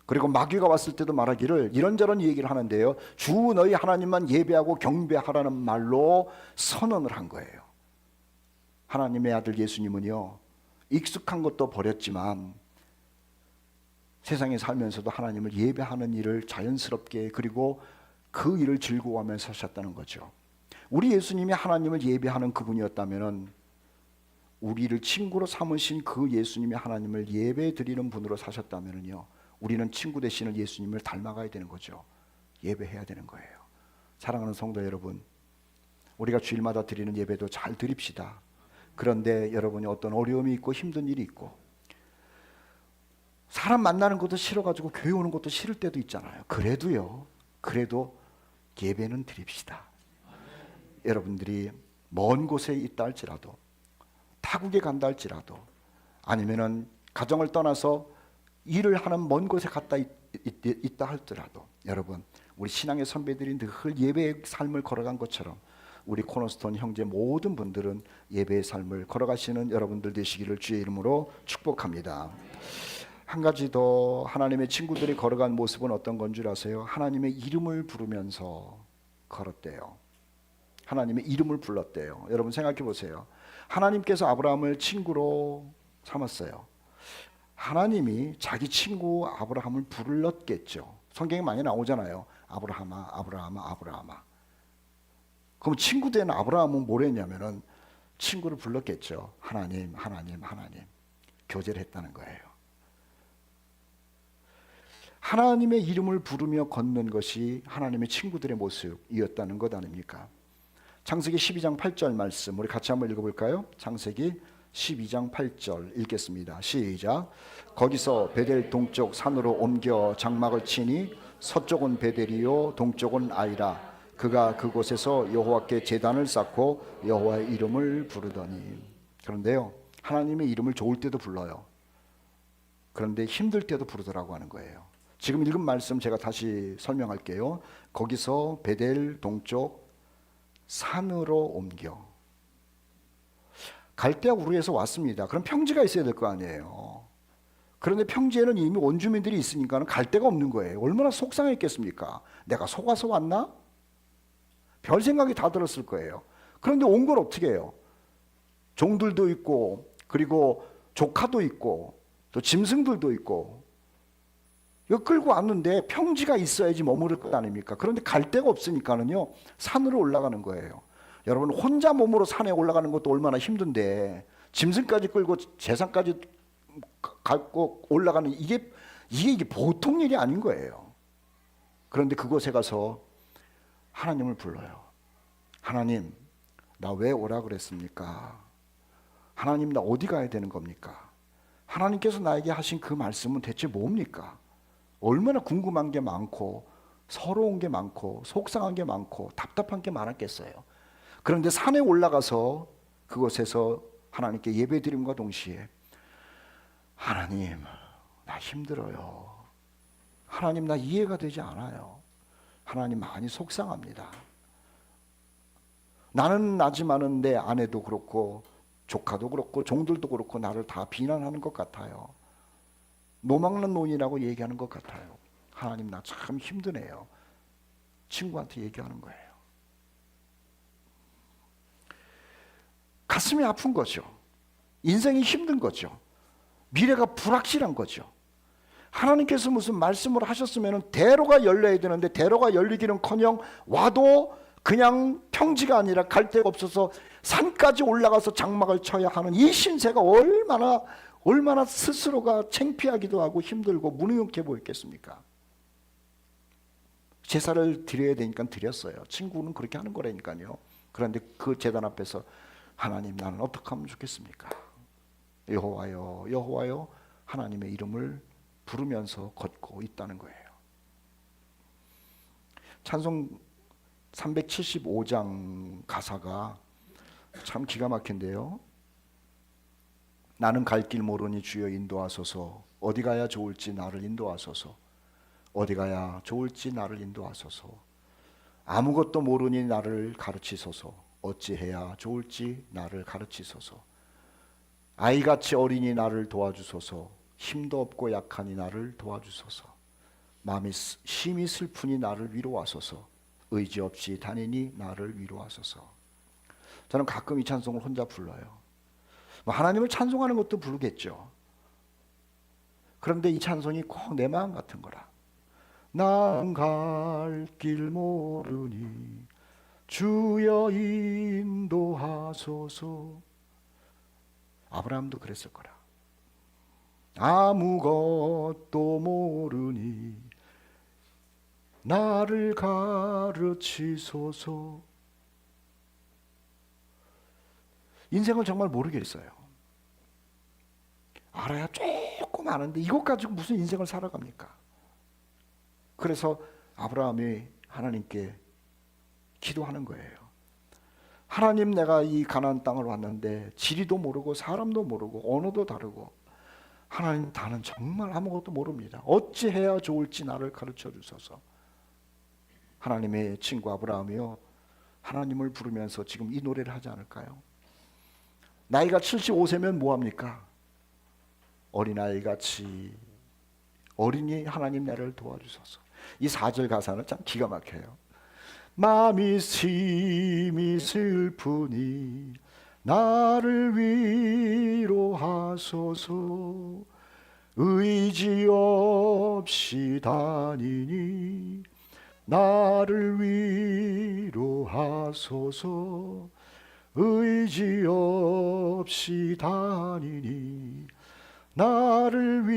그리고 마귀가 왔을 때도 말하기를 이런저런 얘기를 하는데요, 주 너희 하나님만 예배하고 경배하라는 말로 선언을 한 거예요. 하나님의 아들 예수님은요, 익숙한 것도 버렸지만 세상에 살면서도 하나님을 예배하는 일을 자연스럽게, 그리고 그 일을 즐거워하면서 사셨다는 거죠. 우리 예수님이 하나님을 예배하는 그분이었다면, 우리를 친구로 삼으신 그 예수님이 하나님을 예배 드리는 분으로 사셨다면요, 우리는 친구 되시는 예수님을 닮아가야 되는 거죠. 예배해야 되는 거예요. 사랑하는 성도 여러분, 우리가 주일마다 드리는 예배도 잘 드립시다. 그런데 여러분이 어떤 어려움이 있고 힘든 일이 있고, 사람 만나는 것도 싫어가지고 교회 오는 것도 싫을 때도 있잖아요. 그래도 예배는 드립시다. 여러분들이 먼 곳에 있다 할지라도, 타국에 간다 할지라도, 아니면은 가정을 떠나서 일을 하는 먼 곳에 갔다 있다 할지라도, 여러분, 우리 신앙의 선배들이 늘 예배의 삶을 걸어간 것처럼 우리 코너스톤 형제 모든 분들은 예배의 삶을 걸어가시는 여러분들 되시기를 주의 이름으로 축복합니다. 한 가지 더, 하나님의 친구들이 걸어간 모습은 어떤 건 줄 아세요? 하나님의 이름을 부르면서 걸었대요. 하나님의 이름을 불렀대요. 여러분 생각해 보세요. 하나님께서 아브라함을 친구로 삼았어요. 하나님이 자기 친구 아브라함을 불렀겠죠. 성경에 많이 나오잖아요. 아브라함아, 아브라함아, 아브라함아. 그럼 친구 된 아브라함은 뭘 했냐면은 친구를 불렀겠죠. 하나님, 하나님, 하나님. 교제를 했다는 거예요. 하나님의 이름을 부르며 걷는 것이 하나님의 친구들의 모습이었다는 것 아닙니까? 창세기 12장 8절 말씀 우리 같이 한번 읽어볼까요? 창세기 12장 8절 읽겠습니다. 시작. 거기서 베델 동쪽 산으로 옮겨 장막을 치니 서쪽은 베델이요 동쪽은 아이라. 그가 그곳에서 여호와께 제단을 쌓고 여호와의 이름을 부르더니. 그런데요, 하나님의 이름을 좋을 때도 불러요. 그런데 힘들 때도 부르더라고 하는 거예요. 지금 읽은 말씀 제가 다시 설명할게요. 거기서 베델 동쪽 산으로 옮겨. 갈대아 우르에서 왔습니다. 그럼 평지가 있어야 될 거 아니에요. 그런데 평지에는 이미 원주민들이 있으니까 갈 데가 없는 거예요. 얼마나 속상했겠습니까? 내가 속아서 왔나? 별 생각이 다 들었을 거예요. 그런데 온 걸 어떻게 해요? 종들도 있고, 그리고 조카도 있고, 또 짐승들도 있고, 이거 끌고 왔는데 평지가 있어야지 머무를 것 아닙니까? 그런데 갈 데가 없으니까는요, 산으로 올라가는 거예요. 여러분, 혼자 몸으로 산에 올라가는 것도 얼마나 힘든데, 짐승까지 끌고 재산까지 갖고 올라가는 이게 보통 일이 아닌 거예요. 그런데 그곳에 가서 하나님을 불러요. 하나님, 나 왜 오라 그랬습니까? 하나님, 나 어디 가야 되는 겁니까? 하나님께서 나에게 하신 그 말씀은 대체 뭡니까? 얼마나 궁금한 게 많고 서러운 게 많고 속상한 게 많고 답답한 게 많았겠어요. 그런데 산에 올라가서 그곳에서 하나님께 예배드림과 동시에 하나님, 나 힘들어요. 하나님, 나 이해가 되지 않아요. 하나님, 많이 속상합니다. 나는 나지만은 내 아내도 그렇고 조카도 그렇고 종들도 그렇고 나를 다 비난하는 것 같아요. 노망난 논이라고 얘기하는 것 같아요. 하나님, 나 참 힘드네요. 친구한테 얘기하는 거예요. 가슴이 아픈 거죠. 인생이 힘든 거죠. 미래가 불확실한 거죠. 하나님께서 무슨 말씀을 하셨으면 대로가 열려야 되는데 대로가 열리기는커녕 와도 그냥 평지가 아니라 갈 데가 없어서 산까지 올라가서 장막을 쳐야 하는 이 신세가 얼마나 스스로가 창피하기도 하고 힘들고 무능력해 보였겠습니까? 제사를 드려야 되니까 드렸어요. 친구는 그렇게 하는 거라니까요. 그런데 그 제단 앞에서 하나님, 나는 어떻게 하면 좋겠습니까? 여호와여, 여호와여, 하나님의 이름을 부르면서 걷고 있다는 거예요. 찬송 375장 가사가 참 기가 막힌데요. 나는 갈 길 모르니 주여 인도하소서. 어디 가야 좋을지 나를 인도하소서. 어디 가야 좋을지 나를 인도하소서. 아무것도 모르니 나를 가르치소서. 어찌해야 좋을지 나를 가르치소서. 아이같이 어린이 나를 도와주소서. 힘도 없고 약하니 나를 도와주소서. 마음이 심히 슬프니 나를 위로하소서. 의지 없이 다니니 나를 위로하소서. 저는 가끔 이 찬송을 혼자 불러요. 하나님을 찬송하는 것도 부르겠죠. 그런데 이 찬송이 꼭 내 마음 같은 거라. 난 갈 길 모르니 주여 인도하소서. 아브라함도 그랬을 거라. 아무것도 모르니 나를 가르치소서. 인생을 정말 모르겠어요. 알아야 조금 아는데 이것 가지고 무슨 인생을 살아갑니까? 그래서 아브라함이 하나님께 기도하는 거예요. 하나님, 내가 이 가나안 땅을 왔는데 지리도 모르고 사람도 모르고 언어도 다르고 하나님, 나는 정말 아무것도 모릅니다. 어찌해야 좋을지 나를 가르쳐 주소서. 하나님의 친구 아브라함이요, 하나님을 부르면서 지금 이 노래를 하지 않을까요? 나이가 75세면 뭐합니까? 어린아이같이 어린이 하나님 나를 도와주소서. 이 4절 가사는 참 기가 막혀요. 마음이 심히 슬프니 나를 위로하소서. 의지 없이 다니니 나를 위로하소서. 의지 없이 다니니 나를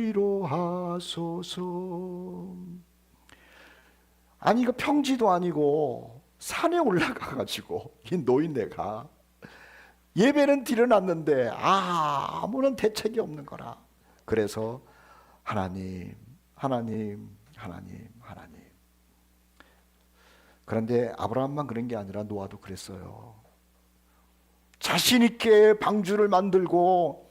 위로하소서. 아니 이거 평지도 아니고 산에 올라가가지고 이 노인네가 예배는 드려놨는데 아무런 대책이 없는 거라. 그래서 하나님, 하나님, 하나님, 하나님. 그런데 아브라함만 그런 게 아니라 노아도 그랬어요. 자신 있게 방주를 만들고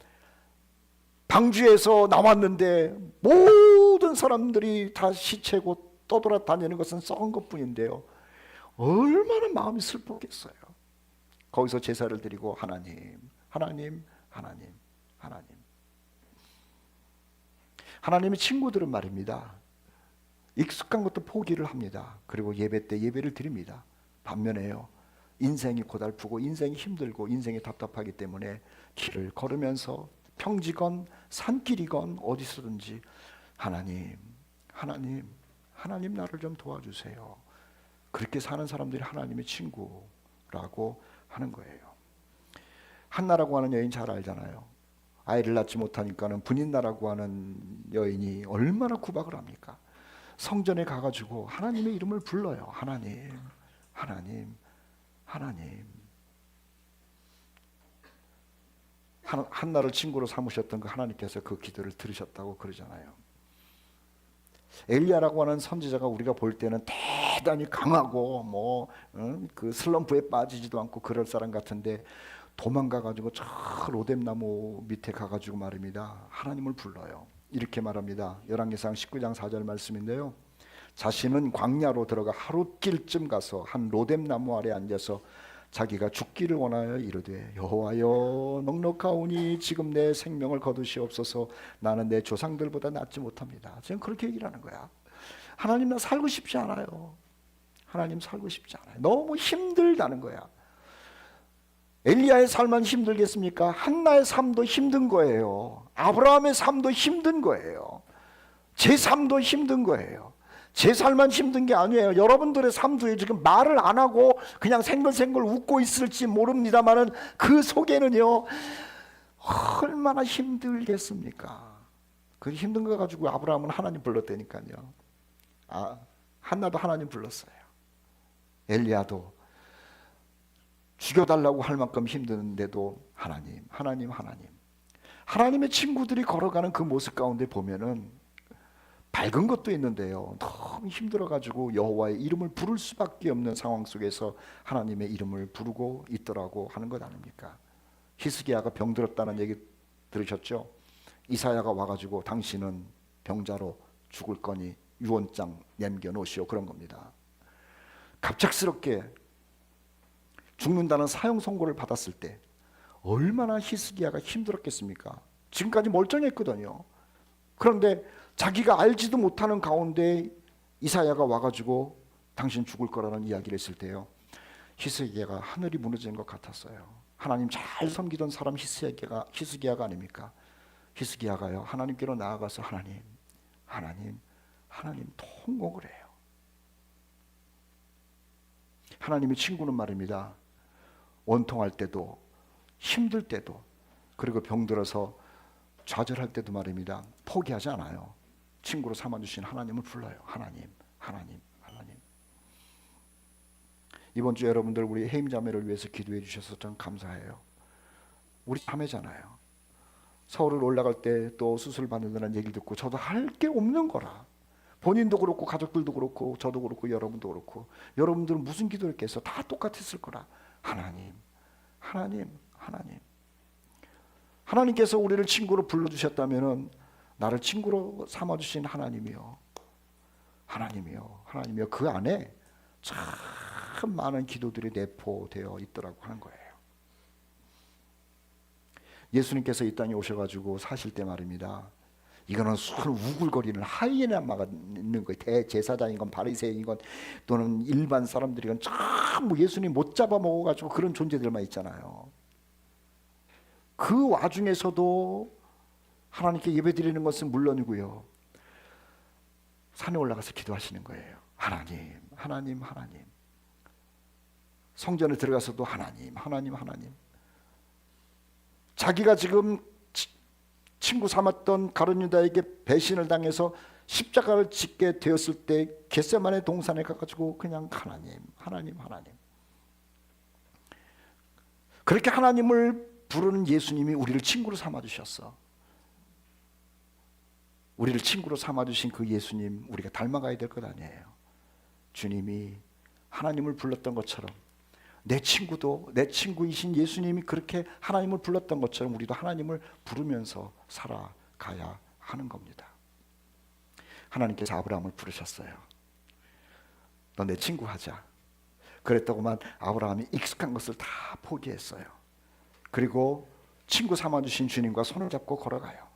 방주에서 나왔는데 모든 사람들이 다 시체고 떠돌아다니는 것은 썩은 것뿐인데요, 얼마나 마음이 슬프겠어요. 거기서 제사를 드리고 하나님, 하나님, 하나님, 하나님. 하나님의 친구들은 말입니다, 익숙한 것도 포기를 합니다. 그리고 예배 때 예배를 드립니다. 반면에요, 인생이 고달프고 인생이 힘들고 인생이 답답하기 때문에 길을 걸으면서 평지건 산길이건 어디서든지 하나님, 하나님, 하나님 나를 좀 도와주세요. 그렇게 사는 사람들이 하나님의 친구라고 하는 거예요. 한나라고 하는 여인 잘 알잖아요. 아이를 낳지 못하니까는 분인나라고 하는 여인이 얼마나 구박을 합니까? 성전에 가가지고 하나님의 이름을 불러요. 하나님, 하나님, 하나님. 한나를 친구로 삼으셨던 그 하나님께서 그 기도를 들으셨다고 그러잖아요. 엘리야라고 하는 선지자가 우리가 볼 때는 대단히 강하고 그 슬럼프에 빠지지도 않고 그럴 사람 같은데 도망가가지고 저 로뎀나무 밑에 가가지고 말입니다, 하나님을 불러요. 이렇게 말합니다. 열왕기상 19장 4절 말씀인데요, 자신은 광야로 들어가 하룻길쯤 가서 한 로뎀나무 아래 앉아서 자기가 죽기를 원하여 이르되 여호와여 넉넉하오니 지금 내 생명을 거두시옵소서. 나는 내 조상들보다 낫지 못합니다. 지금 그렇게 얘기를 하는 거야. 하나님 나 살고 싶지 않아요. 하나님 살고 싶지 않아요. 너무 힘들다는 거야. 엘리야의 삶은 힘들겠습니까? 한나의 삶도 힘든 거예요. 아브라함의 삶도 힘든 거예요. 제 삶도 힘든 거예요. 제 삶만 힘든 게 아니에요. 여러분들의 삶도 지금 말을 안 하고 그냥 생글생글 웃고 있을지 모릅니다만은 그 속에는요 얼마나 힘들겠습니까? 그 힘든 거 가지고 아브라함은 하나님 불렀다니까요. 한나도 하나님 불렀어요. 엘리야도 죽여달라고 할 만큼 힘드는데도 하나님, 하나님, 하나님. 하나님의 친구들이 걸어가는 그 모습 가운데 보면은 밝은 것도 있는데요, 너무 힘들어가지고 여호와의 이름을 부를 수밖에 없는 상황 속에서 하나님의 이름을 부르고 있더라고 하는 것 아닙니까? 히스기야가 병들었다는 얘기 들으셨죠? 이사야가 와가지고 당신은 병자로 죽을 거니 유언장 남겨놓으시오, 그런 겁니다. 갑작스럽게 죽는다는 사형 선고를 받았을 때 얼마나 히스기야가 힘들었겠습니까? 지금까지 멀쩡했거든요. 그런데 자기가 알지도 못하는 가운데 이사야가 와가지고 당신 죽을 거라는 이야기를 했을 때요, 히스기야가 하늘이 무너지는 것 같았어요. 하나님 잘 섬기던 사람 히스기야가 아닙니까? 히스기야가요 하나님께로 나아가서 하나님, 하나님, 하나님 통곡을 해요. 하나님의 친구는 말입니다, 원통할 때도 힘들 때도 그리고 병들어서 좌절할 때도 말입니다, 포기하지 않아요. 친구로 삼아주신 하나님을 불러요. 하나님, 하나님, 하나님. 이번 주 여러분들 우리 해임자매를 위해서 기도해 주셔서 참 감사해요. 우리 자매잖아요. 서울을 올라갈 때 또 수술 받는다는 얘기를 듣고 저도 할 게 없는 거라. 본인도 그렇고 가족들도 그렇고 저도 그렇고 여러분도 그렇고 여러분들은 무슨 기도를 했겠어? 다 똑같았을 거라. 하나님, 하나님, 하나님. 하나님께서 우리를 친구로 불러주셨다면은 나를 친구로 삼아주신 하나님이요, 하나님이요, 하나님이요, 그 안에 참 많은 기도들이 내포되어 있더라고 하는 거예요. 예수님께서 이 땅에 오셔가지고 사실 때 말입니다, 이거는 손 우글거리는 하이에나마가 있는 거예요. 대제사장이건 바리새인이건 또는 일반 사람들이건 전부 예수님 못 잡아먹어가지고 그런 존재들만 있잖아요. 그 와중에서도 하나님께 예배드리는 것은 물론이고요, 산에 올라가서 기도하시는 거예요. 하나님, 하나님, 하나님. 성전에 들어가서도 하나님, 하나님, 하나님. 자기가 지금 친구 삼았던 가룟 유다에게 배신을 당해서 십자가를 짓게 되었을 때 겟세마네 동산에 가가지고 그냥 하나님, 하나님, 하나님. 그렇게 하나님을 부르는 예수님이 우리를 친구로 삼아주셨어. 우리를 친구로 삼아주신 그 예수님, 우리가 닮아가야 될 것 아니에요. 주님이 하나님을 불렀던 것처럼, 내 친구도, 내 친구이신 예수님이 그렇게 하나님을 불렀던 것처럼 우리도 하나님을 부르면서 살아가야 하는 겁니다. 하나님께서 아브라함을 부르셨어요. 너 내 친구 하자. 그랬더구만 아브라함이 익숙한 것을 다 포기했어요. 그리고 친구 삼아주신 주님과 손을 잡고 걸어가요.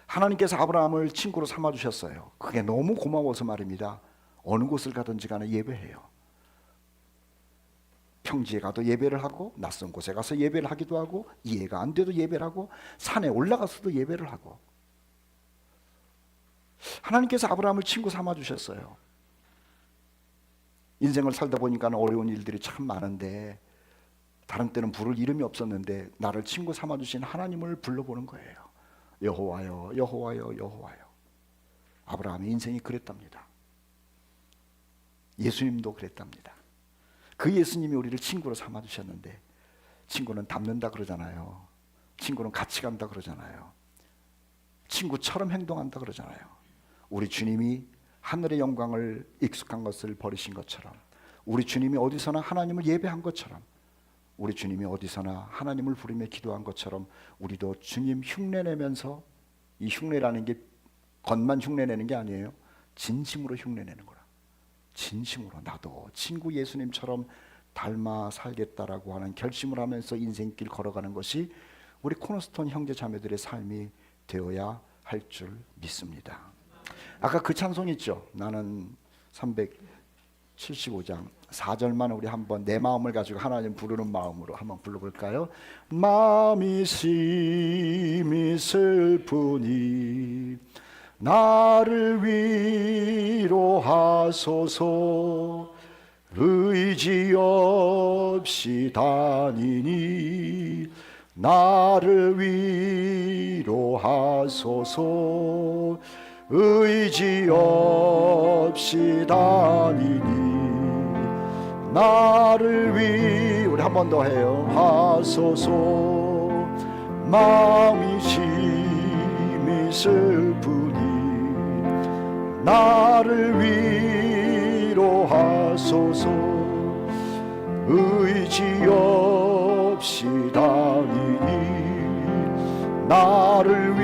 하나님께서 아브라함을 친구로 삼아주셨어요. 그게 너무 고마워서 말입니다. 어느 곳을 가든지 간에 예배해요. 평지에 가도 예배를 하고, 낯선 곳에 가서 예배를 하기도 하고, 이해가 안 돼도 예배를 하고, 산에 올라가서도 예배를 하고. 하나님께서 아브라함을 친구 삼아주셨어요. 인생을 살다 보니까 어려운 일들이 참 많은데, 다른 때는 부를 이름이 없었는데 나를 친구 삼아주신 하나님을 불러보는 거예요. 여호와여, 여호와여, 여호와여. 아브라함의 인생이 그랬답니다. 예수님도 그랬답니다. 그 예수님이 우리를 친구로 삼아주셨는데, 친구는 닮는다 그러잖아요. 친구는 같이 간다 그러잖아요. 친구처럼 행동한다 그러잖아요. 우리 주님이 하늘의 영광을, 익숙한 것을 버리신 것처럼, 우리 주님이 어디서나 하나님을 예배한 것처럼, 우리 주님이 어디서나 하나님을 부르며 기도한 것처럼 우리도 주님 흉내내면서, 이 흉내라는 게 겉만 흉내내는 게 아니에요. 진심으로 흉내내는 거라. 진심으로 나도 친구 예수님처럼 닮아 살겠다라고 하는 결심을 하면서 인생길 걸어가는 것이 우리 코너스톤 형제 자매들의 삶이 되어야 할 줄 믿습니다. 아까 그 찬송 있죠. 나는 375장 4절만 우리 한번 내 마음을 가지고 하나님 부르는 마음으로 한번 불러볼까요? 마음이 심히 슬프니 나를 위로하소서. 의지 없이 다니니 나를 위로하소서. 의지 없이 다니니 나를 우리 한 번 더 해요. 하소서. 마음이 심히 슬프니 나를 위로하소서. 의지 없이 다니니 나를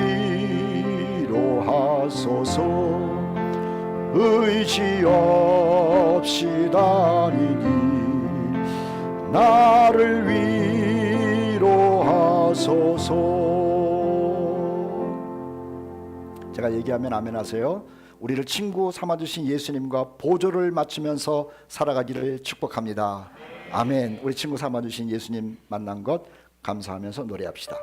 위로하소서. 의지 없이 다니니 나를 위로하소서. 제가 얘기하면 아멘 하세요. 우리를 친구 삼아주신 예수님과 보조를 맞추면서 살아가기를 축복합니다. 아멘. 우리 친구 삼아주신 예수님 만난 것 감사하면서 노래합시다.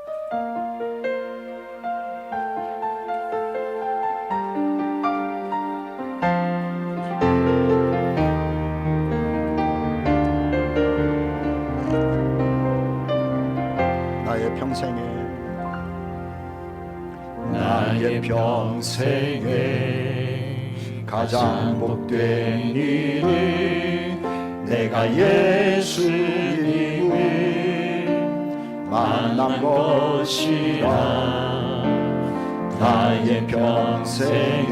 나의 평생에 가장 복된 일은 내가 예수님을 만난 것이라. 나의 평생에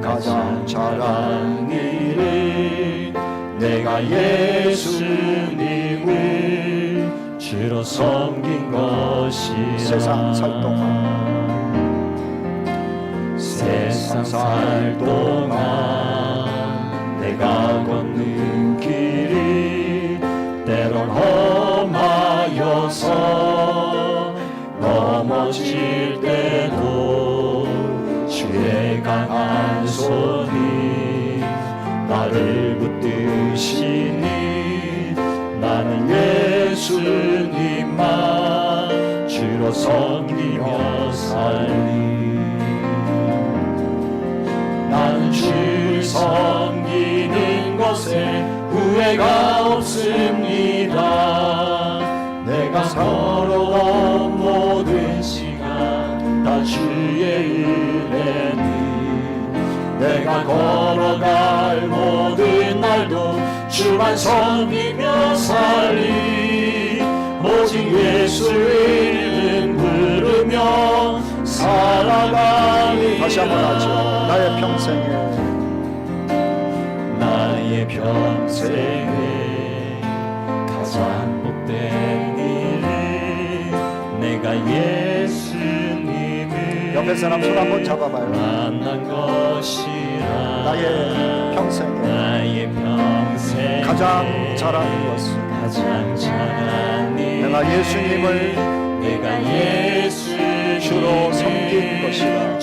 가장 잘한 일은 내가 예수님을 주로 섬긴 것이라. 세상 살 동안 내가 걷는 길이 때론 험하여서 넘어질 때도 주의 강한 손이 나를 붙드시니 나는 예수님만 주로 섬기며 살리. 나는 주를 섬기는 것에 후회 후회가 없습니다. 내가 걸어온 모든 시간 다 주의 은혜니 내가 걸어갈 모든 날도 주만 섬기며 살리 오직 예수 이름 부르며 살아가리. 다시 한번 하죠. 나의 평생에 가장 복된 일은 내가 예수님을 옆에 사람 손 한번 잡아봐요. 만난 것이라. 나의 평생에 가장 잘하는 것은 내가 예수님을 주로 섬긴 것이라.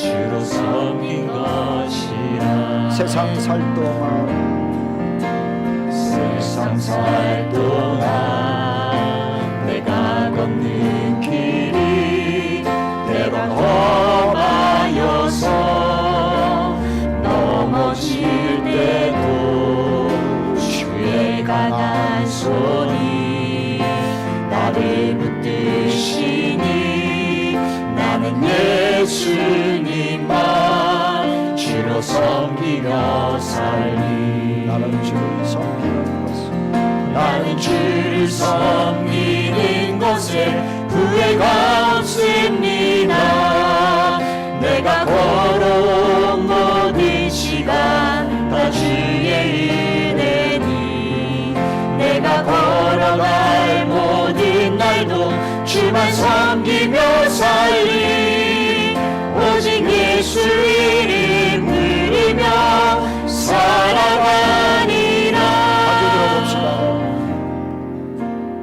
세상 살 동안 내가 걷는 길이 때론 험하여서 넘어질 때도 주의 강한 손이 나를 붙드시니 나는 예수님만 주로 섬기며 살리. 나는 주를 섬기는 것은 나는 주를 섬기는 것에 후회가 없습니다. 내가 걸어온 모든 시간 다 주의 은혜니 내가 걸어갈 모든 날도 주만 섬기며